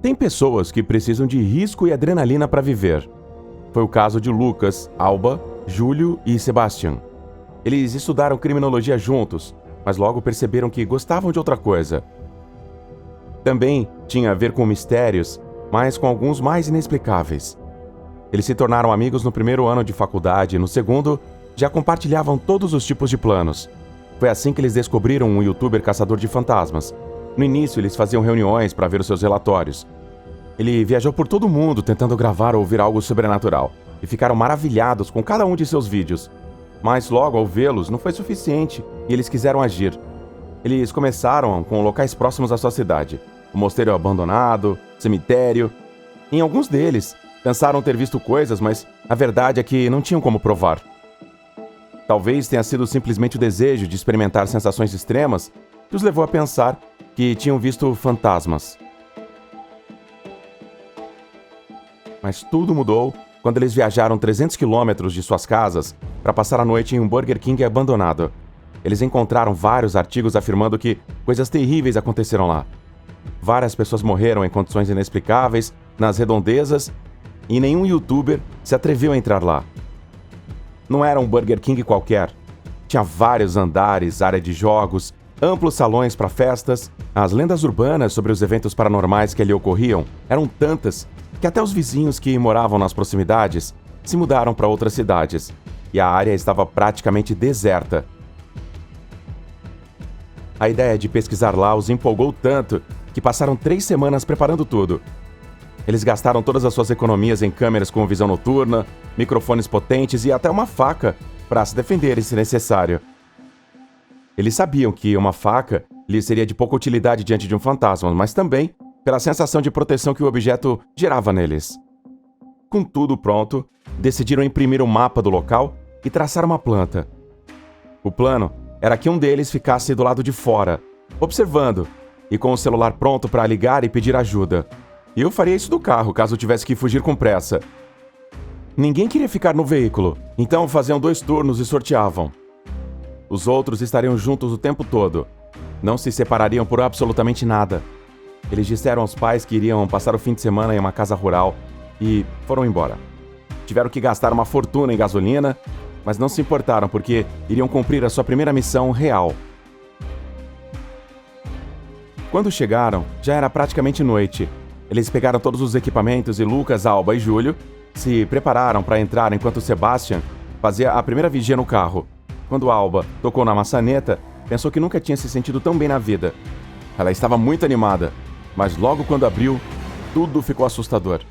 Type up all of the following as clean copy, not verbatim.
Tem pessoas que precisam de risco e adrenalina para viver. Foi o caso de Lucas, Alba, Júlio e Sebastian. Eles estudaram criminologia juntos, mas logo perceberam que gostavam de outra coisa. Também tinha a ver com mistérios, mas com alguns mais inexplicáveis. Eles se tornaram amigos no primeiro ano de faculdade e no segundo já compartilhavam todos os tipos de planos. Foi assim que eles descobriram um youtuber caçador de fantasmas. No início, eles faziam reuniões para ver os seus relatórios. Ele viajou por todo o mundo tentando gravar ou ouvir algo sobrenatural, e ficaram maravilhados com cada um de seus vídeos. Mas logo, ao vê-los, não foi suficiente, e eles quiseram agir. Eles começaram com locais próximos à sua cidade, o mosteiro abandonado, cemitério. Em alguns deles, pensaram ter visto coisas, mas a verdade é que não tinham como provar. Talvez tenha sido simplesmente o desejo de experimentar sensações extremas que os levou a pensar que tinham visto fantasmas. Mas tudo mudou quando eles viajaram 300 quilômetros de suas casas para passar a noite em um Burger King abandonado. Eles encontraram vários artigos afirmando que coisas terríveis aconteceram lá. Várias pessoas morreram em condições inexplicáveis, nas redondezas, e nenhum youtuber se atreveu a entrar lá. Não era um Burger King qualquer. Tinha vários andares, área de jogos, amplos salões para festas. As lendas urbanas sobre os eventos paranormais que ali ocorriam eram tantas que até os vizinhos que moravam nas proximidades se mudaram para outras cidades, e a área estava praticamente deserta. A ideia de pesquisar lá os empolgou tanto que passaram 3 semanas preparando tudo. Eles gastaram todas as suas economias em câmeras com visão noturna, microfones potentes e até uma faca para se defenderem se necessário. Eles sabiam que uma faca lhes seria de pouca utilidade diante de um fantasma, mas também pela sensação de proteção que o objeto gerava neles. Com tudo pronto, decidiram imprimir um mapa do local e traçar uma planta. O plano era que um deles ficasse do lado de fora, observando, e com o celular pronto para ligar e pedir ajuda. Eu faria isso do carro, caso tivesse que fugir com pressa. Ninguém queria ficar no veículo, então faziam 2 turnos e sorteavam. Os outros estariam juntos o tempo todo. Não se separariam por absolutamente nada. Eles disseram aos pais que iriam passar o fim de semana em uma casa rural e foram embora. Tiveram que gastar uma fortuna em gasolina, mas não se importaram porque iriam cumprir a sua primeira missão real. Quando chegaram, já era praticamente noite. Eles pegaram todos os equipamentos e Lucas, Alba e Júlio se prepararam para entrar enquanto Sebastian fazia a primeira vigia no carro. Quando Alba tocou na maçaneta, pensou que nunca tinha se sentido tão bem na vida. Ela estava muito animada, mas logo quando abriu, tudo ficou assustador.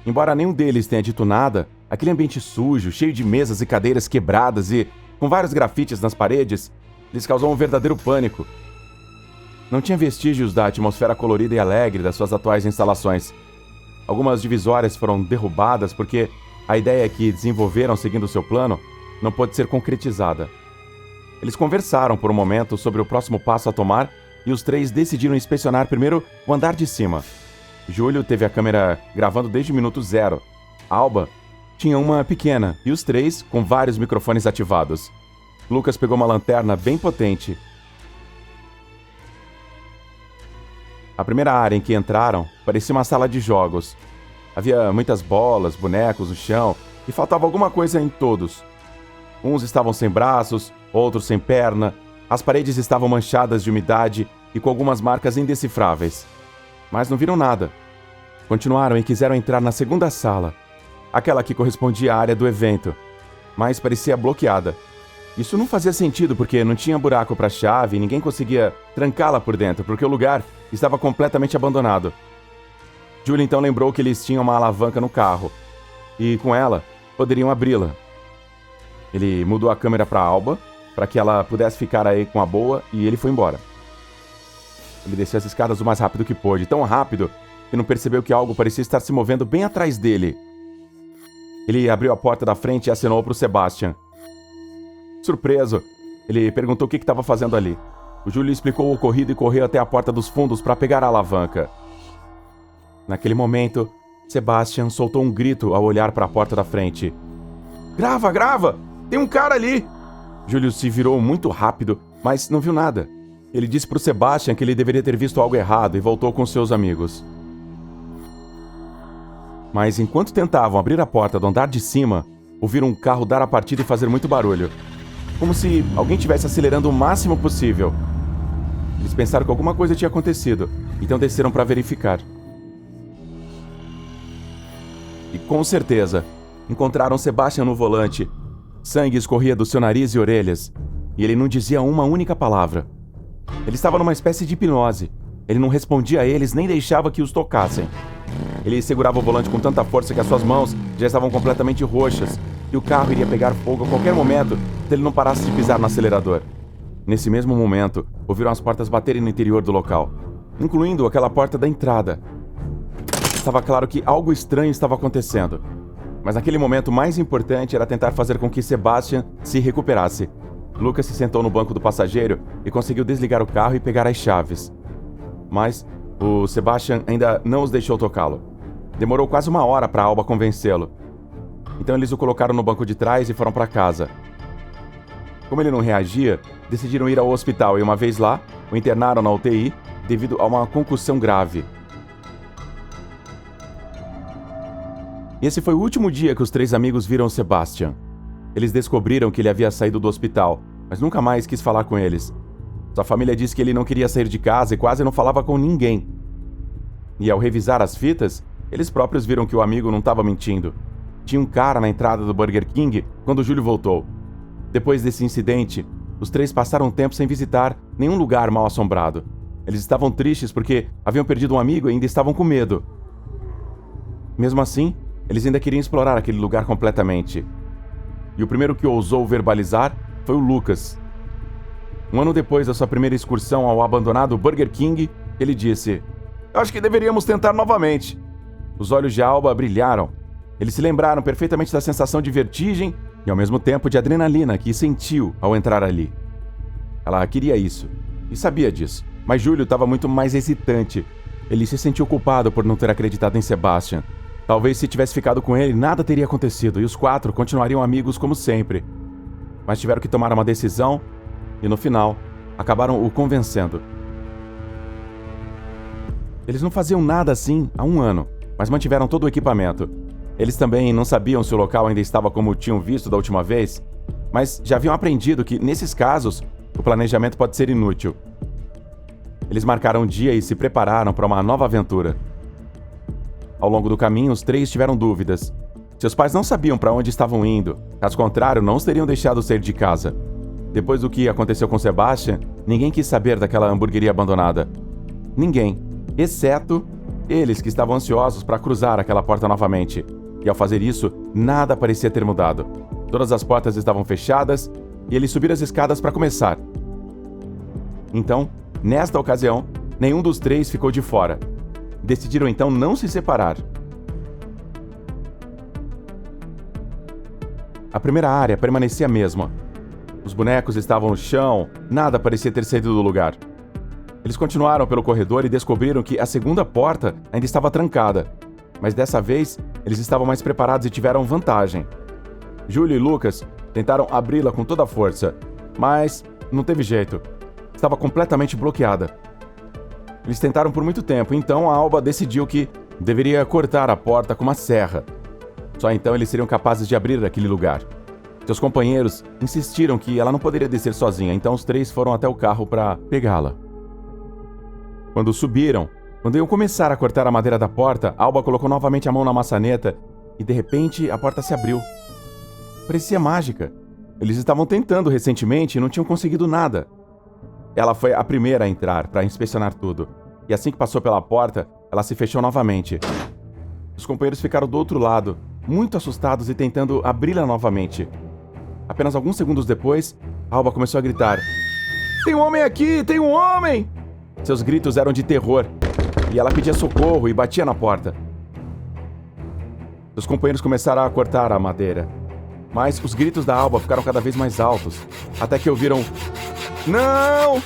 Embora nenhum deles tenha dito nada, aquele ambiente sujo, cheio de mesas e cadeiras quebradas e com vários grafites nas paredes, lhes causou um verdadeiro pânico. Não tinha vestígios da atmosfera colorida e alegre das suas atuais instalações. Algumas divisórias foram derrubadas porque a ideia que desenvolveram seguindo seu plano não pôde ser concretizada. Eles conversaram por um momento sobre o próximo passo a tomar e os 3 decidiram inspecionar primeiro o andar de cima. Júlio teve a câmera gravando desde o minuto 0. Alba tinha uma pequena e os 3 com vários microfones ativados. Lucas pegou uma lanterna bem potente. A primeira área em que entraram parecia uma sala de jogos. Havia muitas bolas, bonecos no chão e faltava alguma coisa em todos. Uns estavam sem braços, outros sem perna. As paredes estavam manchadas de umidade e com algumas marcas indecifráveis. Mas não viram nada. Continuaram e quiseram entrar na segunda sala, aquela que correspondia à área do evento, mas parecia bloqueada. Isso não fazia sentido porque não tinha buraco para a chave e ninguém conseguia trancá-la por dentro, porque o lugar estava completamente abandonado. Julie então lembrou que eles tinham uma alavanca no carro e, com ela, poderiam abri-la. Ele mudou a câmera para Alba, para que ela pudesse ficar aí com a boa, e ele foi embora. Ele desceu as escadas o mais rápido que pôde, tão rápido que não percebeu que algo parecia estar se movendo bem atrás dele. Ele abriu a porta da frente e acenou para o Sebastian. Surpreso, ele perguntou o que estava fazendo ali. O Júlio explicou o ocorrido e correu até a porta dos fundos para pegar a alavanca. Naquele momento, Sebastian soltou um grito ao olhar para a porta da frente. Grava, grava! Tem um cara ali! Júlio se virou muito rápido, mas não viu nada. Ele disse para o Sebastian que ele deveria ter visto algo errado e voltou com seus amigos. Mas enquanto tentavam abrir a porta do andar de cima, ouviram um carro dar a partida e fazer muito barulho. Como se alguém estivesse acelerando o máximo possível. Eles pensaram que alguma coisa tinha acontecido, então desceram para verificar. E com certeza, encontraram Sebastian no volante. Sangue escorria do seu nariz e orelhas, e ele não dizia uma única palavra. Ele estava numa espécie de hipnose. Ele não respondia a eles nem deixava que os tocassem. Ele segurava o volante com tanta força que as suas mãos já estavam completamente roxas, e o carro iria pegar fogo a qualquer momento se ele não parasse de pisar no acelerador. Nesse mesmo momento, ouviram as portas baterem no interior do local, incluindo aquela porta da entrada. Estava claro que algo estranho estava acontecendo, mas naquele momento o mais importante era tentar fazer com que Sebastian se recuperasse. Lucas se sentou no banco do passageiro e conseguiu desligar o carro e pegar as chaves. Mas o Sebastian ainda não os deixou tocá-lo. Demorou quase uma hora para Alba convencê-lo. Então eles o colocaram no banco de trás e foram para casa. Como ele não reagia, decidiram ir ao hospital e uma vez lá, o internaram na UTI devido a uma concussão grave. Esse foi o último dia que os três amigos viram Sebastian. Eles descobriram que ele havia saído do hospital, mas nunca mais quis falar com eles. Sua família disse que ele não queria sair de casa e quase não falava com ninguém. E ao revisar as fitas, eles próprios viram que o amigo não estava mentindo. Tinha um cara na entrada do Burger King quando Júlio voltou. Depois desse incidente, os três passaram um tempo sem visitar nenhum lugar mal assombrado. Eles estavam tristes porque haviam perdido um amigo e ainda estavam com medo. Mesmo assim, eles ainda queriam explorar aquele lugar completamente. E o primeiro que ousou verbalizar foi o Lucas. Um ano depois da sua primeira excursão ao abandonado Burger King, ele disse: "Eu acho que deveríamos tentar novamente." Os olhos de Alba brilharam. Eles se lembraram perfeitamente da sensação de vertigem e ao mesmo tempo de adrenalina que sentiu ao entrar ali. Ela queria isso, e sabia disso, mas Júlio estava muito mais hesitante. Ele se sentiu culpado por não ter acreditado em Sebastian. Talvez se tivesse ficado com ele, nada teria acontecido e os quatro continuariam amigos como sempre. Mas tiveram que tomar uma decisão e, no final, acabaram o convencendo. Eles não faziam nada assim há um ano, mas mantiveram todo o equipamento. Eles também não sabiam se o local ainda estava como tinham visto da última vez, mas já haviam aprendido que, nesses casos, o planejamento pode ser inútil. Eles marcaram um dia e se prepararam para uma nova aventura. Ao longo do caminho, os três tiveram dúvidas. Seus pais não sabiam para onde estavam indo, caso contrário, não os teriam deixado sair de casa. Depois do que aconteceu com Sebastian, ninguém quis saber daquela hamburgueria abandonada. Ninguém, exceto eles que estavam ansiosos para cruzar aquela porta novamente. E ao fazer isso, nada parecia ter mudado. Todas as portas estavam fechadas e eles subiram as escadas para começar. Então, nesta ocasião, nenhum dos três ficou de fora. Decidiram então não se separar. A primeira área permanecia a mesma. Os bonecos estavam no chão, nada parecia ter saído do lugar. Eles continuaram pelo corredor e descobriram que a segunda porta ainda estava trancada. Mas dessa vez, eles estavam mais preparados e tiveram vantagem. Júlio e Lucas tentaram abri-la com toda a força, mas não teve jeito. Estava completamente bloqueada. Eles tentaram por muito tempo, então a Alba decidiu que deveria cortar a porta com uma serra. Só então eles seriam capazes de abrir aquele lugar. Seus companheiros insistiram que ela não poderia descer sozinha, então os três foram até o carro para pegá-la. Quando subiram, quando iam começar a cortar a madeira da porta, Alba colocou novamente a mão na maçaneta e de repente a porta se abriu. Parecia mágica. Eles estavam tentando recentemente e não tinham conseguido nada. Ela foi a primeira a entrar para inspecionar tudo, e assim que passou pela porta, ela se fechou novamente. Os companheiros ficaram do outro lado, muito assustados e tentando abri-la novamente. Apenas alguns segundos depois, Alba começou a gritar: "Tem um homem aqui! Tem um homem!" Seus gritos eram de terror, e ela pedia socorro e batia na porta. Os companheiros começaram a cortar a madeira, mas os gritos da Alba ficaram cada vez mais altos, até que ouviram: "Não!"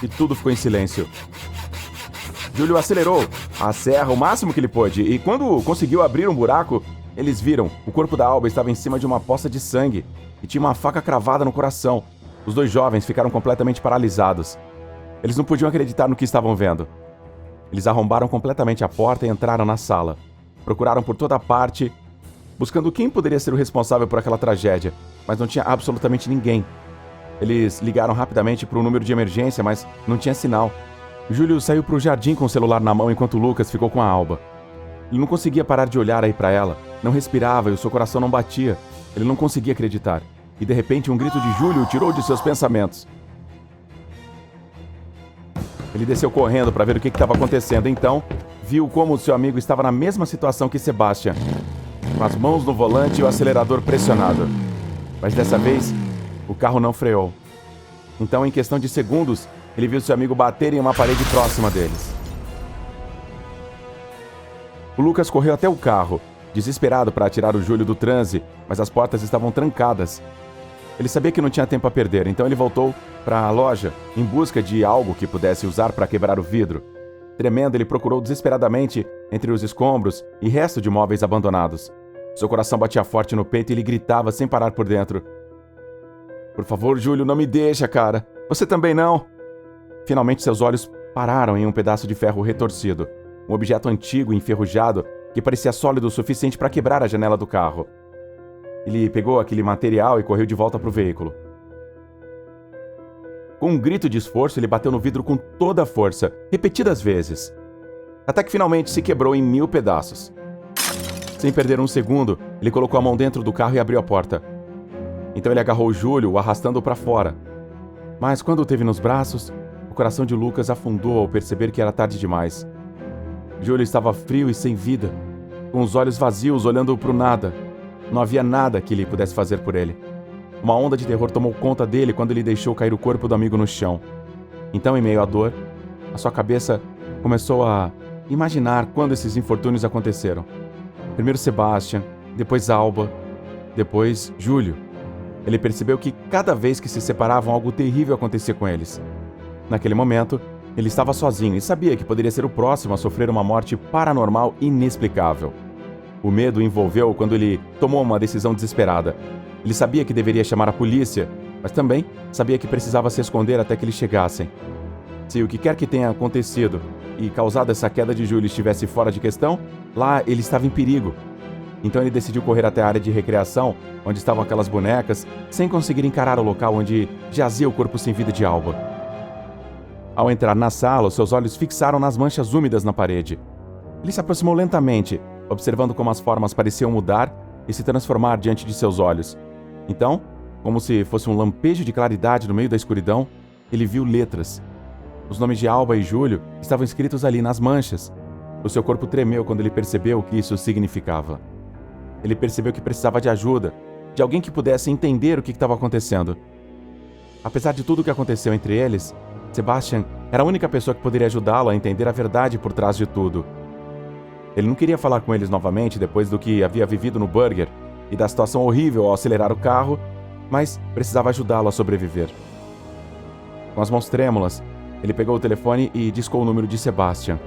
E tudo ficou em silêncio. Júlio acelerou a serra o máximo que ele pôde, e quando conseguiu abrir um buraco, eles viram o corpo da Alba estava em cima de uma poça de sangue e tinha uma faca cravada no coração. Os dois jovens ficaram completamente paralisados. Eles não podiam acreditar no que estavam vendo. Eles arrombaram completamente a porta e entraram na sala. Procuraram por toda parte, buscando quem poderia ser o responsável por aquela tragédia, mas não tinha absolutamente ninguém. Eles ligaram rapidamente para o número de emergência, mas não tinha sinal. Júlio saiu para o jardim com o celular na mão enquanto Lucas ficou com a Alba. Ele não conseguia parar de olhar aí para ela, não respirava e o seu coração não batia. Ele não conseguia acreditar. E de repente um grito de Júlio o tirou de seus pensamentos. Ele desceu correndo para ver o que estava acontecendo, então viu como seu amigo estava na mesma situação que Sebastian, com as mãos no volante e o acelerador pressionado. Mas dessa vez, o carro não freou. Então, em questão de segundos, ele viu seu amigo bater em uma parede próxima deles. O Lucas correu até o carro, desesperado para tirar o Júlio do transe, mas as portas estavam trancadas. Ele sabia que não tinha tempo a perder, então ele voltou para a loja em busca de algo que pudesse usar para quebrar o vidro. Tremendo, ele procurou desesperadamente entre os escombros e resto de móveis abandonados. Seu coração batia forte no peito e ele gritava sem parar por dentro. Por favor, Júlio, não me deixa, cara. Você também não. Finalmente seus olhos pararam em um pedaço de ferro retorcido. Um objeto antigo e enferrujado que parecia sólido o suficiente para quebrar a janela do carro. Ele pegou aquele material e correu de volta para o veículo. Com um grito de esforço, ele bateu no vidro com toda a força, repetidas vezes. Até que finalmente se quebrou em 1000 pedaços. Sem perder um segundo, ele colocou a mão dentro do carro e abriu a porta. Então ele agarrou o Júlio, o arrastando para fora. Mas quando o teve nos braços, o coração de Lucas afundou ao perceber que era tarde demais. Júlio estava frio e sem vida, com os olhos vazios olhando para o nada. Não havia nada que ele pudesse fazer por ele. Uma onda de terror tomou conta dele quando ele deixou cair o corpo do amigo no chão. Então, em meio à dor, a sua cabeça começou a imaginar quando esses infortúnios aconteceram. Primeiro Sebastian, depois Alba, depois Júlio. Ele percebeu que cada vez que se separavam, algo terrível acontecia com eles. Naquele momento, ele estava sozinho e sabia que poderia ser o próximo a sofrer uma morte paranormal inexplicável. O medo o envolveu quando ele tomou uma decisão desesperada. Ele sabia que deveria chamar a polícia, mas também sabia que precisava se esconder até que eles chegassem. Se o que quer que tenha acontecido e causado essa queda de Júlio estivesse fora de questão, lá ele estava em perigo. Então ele decidiu correr até a área de recreação, onde estavam aquelas bonecas, sem conseguir encarar o local onde jazia o corpo sem vida de Alba. Ao entrar na sala, seus olhos fixaram nas manchas úmidas na parede. Ele se aproximou lentamente, observando como as formas pareciam mudar e se transformar diante de seus olhos. Então, como se fosse um lampejo de claridade no meio da escuridão, ele viu letras. Os nomes de Alba e Júlio estavam escritos ali nas manchas. O seu corpo tremeu quando ele percebeu o que isso significava. Ele percebeu que precisava de ajuda, de alguém que pudesse entender o que estava acontecendo. Apesar de tudo o que aconteceu entre eles, Sebastian era a única pessoa que poderia ajudá-lo a entender a verdade por trás de tudo. Ele não queria falar com eles novamente depois do que havia vivido no Burger e da situação horrível ao acelerar o carro, mas precisava ajudá-lo a sobreviver. Com as mãos trêmulas, ele pegou o telefone e discou o número de Sebastian.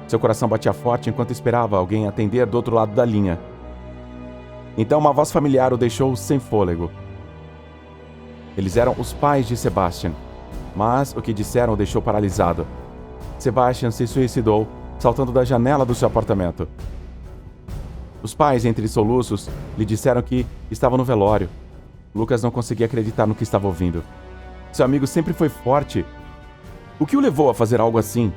Seu coração batia forte enquanto esperava alguém atender do outro lado da linha. Então uma voz familiar o deixou sem fôlego. Eles eram os pais de Sebastian, mas o que disseram o deixou paralisado. Sebastian se suicidou, saltando da janela do seu apartamento. Os pais, entre soluços, lhe disseram que estava no velório. Lucas não conseguia acreditar no que estava ouvindo. Seu amigo sempre foi forte. O que o levou a fazer algo assim?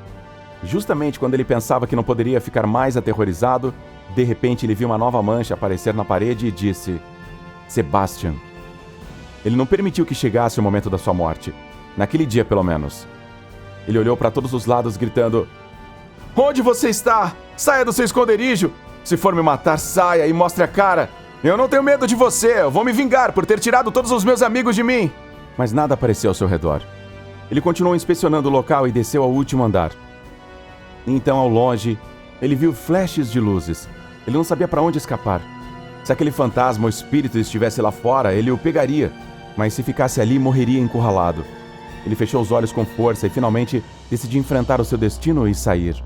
Justamente quando ele pensava que não poderia ficar mais aterrorizado, de repente ele viu uma nova mancha aparecer na parede e disse: Sebastian. Ele não permitiu que chegasse o momento da sua morte. Naquele dia, pelo menos. Ele olhou para todos os lados, gritando: Onde você está? Saia do seu esconderijo! Se for me matar, saia e mostre a cara! Eu não tenho medo de você! Eu vou me vingar por ter tirado todos os meus amigos de mim! Mas nada apareceu ao seu redor. Ele continuou inspecionando o local e desceu ao último andar. Então, ao longe, ele viu flashes de luzes. Ele não sabia para onde escapar. Se aquele fantasma ou espírito estivesse lá fora, ele o pegaria. Mas se ficasse ali, morreria encurralado. Ele fechou os olhos com força e finalmente decidiu enfrentar o seu destino e sair.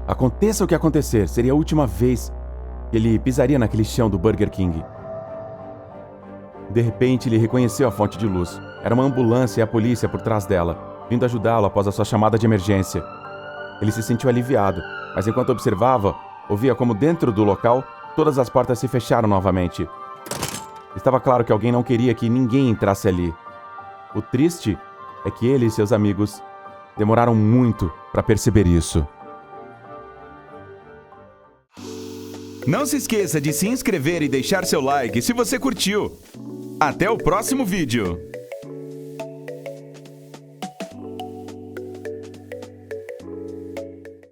Aconteça o que acontecer, seria a última vez que ele pisaria naquele chão do Burger King. De repente, ele reconheceu a fonte de luz. Era uma ambulância e a polícia por trás dela, vindo ajudá-lo após a sua chamada de emergência. Ele se sentiu aliviado, mas enquanto observava, Ouvia como dentro do local todas as portas se fecharam novamente. Estava claro que alguém não queria que ninguém entrasse ali. O triste é que ele e seus amigos demoraram muito para perceber isso. Não se esqueça de se inscrever e deixar seu like se você curtiu. Até o próximo vídeo!